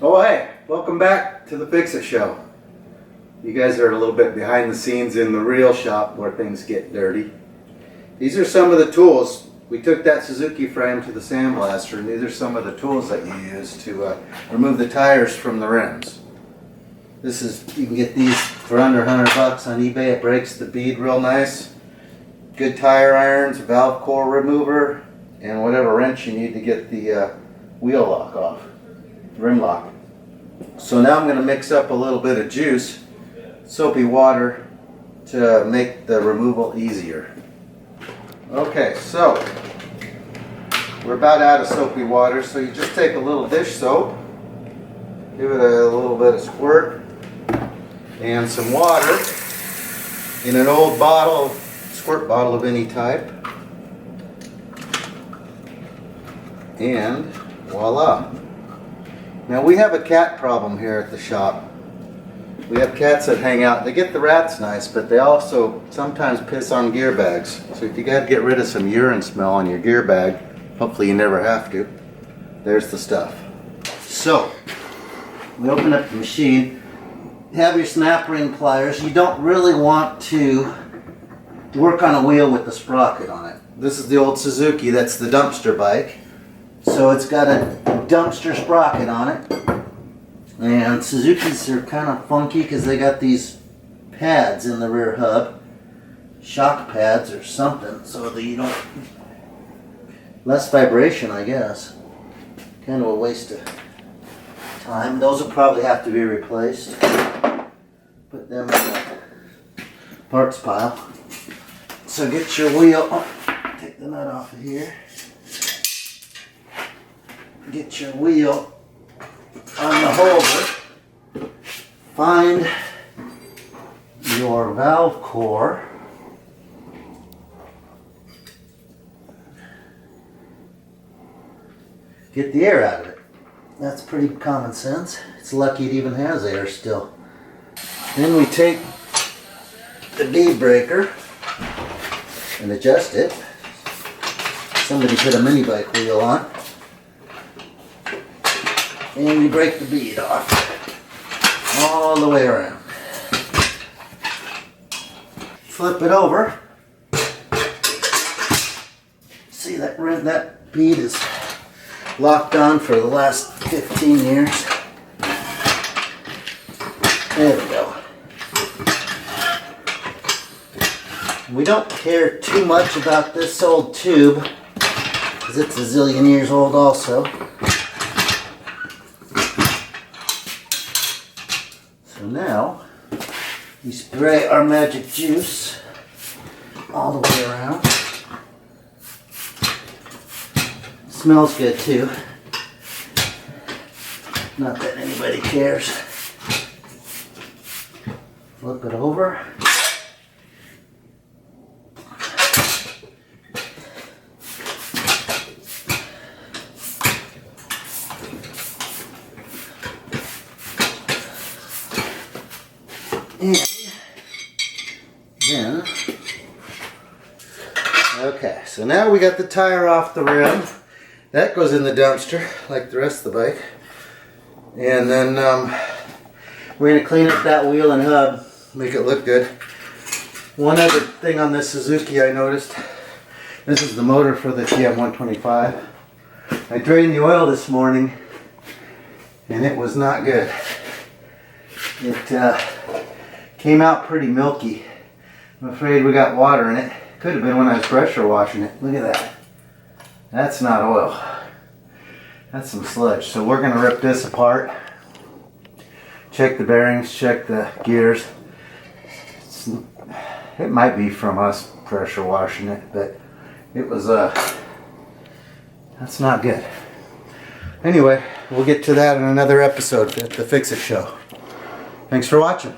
Oh hey, welcome back to the Fix-It Show. You guys are a little bit behind the scenes in the real shop where things get dirty. These are some of the tools. We took that Suzuki frame to the sandblaster, and these are some of the tools that you use to remove the tires from the rims. You can get these for under $100 on eBay. It breaks the bead real nice. Good tire irons, valve core remover, and whatever wrench you need to get the wheel lock off, rim lock. So now I'm going to mix up a little bit of juice, soapy water, to make the removal easier. Okay, so we're about out of soapy water, so you just take a little dish soap, give it a little bit of squirt, and some water in an old bottle, squirt bottle of any type, and voila. Now we have a cat problem here at the shop. We have cats that hang out. They get the rats nice, but they also sometimes piss on gear bags. So if you got to get rid of some urine smell on your gear bag, hopefully you never have to, there's the stuff. So we open up the machine. You have your snap ring pliers. You don't really want to work on a wheel with the sprocket on it. This is the old Suzuki, that's the dumpster bike. So it's got a dumpster sprocket on it. And Suzukis are kind of funky because they got these pads in the rear hub. Shock pads or something, so that you don't... less vibration, I guess. Kind of a waste of time. Those will probably have to be replaced. Put them in the parts pile. So get your wheel, take the nut off of here. Get your wheel on the holder. Find your valve core. Get the air out of it. That's pretty common sense. It's lucky it even has air still. Then we take the bead breaker and adjust it. Somebody put a mini bike wheel on. And we break the bead off all the way around. Flip it over. See that bead is locked on for the last 15 years. There we go. We don't care too much about this old tube because it's a zillion years old also. So now we spray our magic juice all the way around. Smells good too. Not that anybody cares. Flip it over. And then, okay, so now we got the tire off the rim. That goes in the dumpster, like the rest of the bike. And then we're going to clean up that wheel and hub, make it look good. One other thing on this Suzuki I noticed, this is the motor for the TM125. I drained the oil this morning, and it was not good. It came out pretty milky. I'm afraid we got water in it. Could have been when I was pressure washing it. Look at that. That's not oil. That's some sludge. So we're going to rip this apart. Check the bearings, check the gears. It might be from us pressure washing it, but it was, that's not good. Anyway, we'll get to that in another episode at the Fix-It Show. Thanks for watching.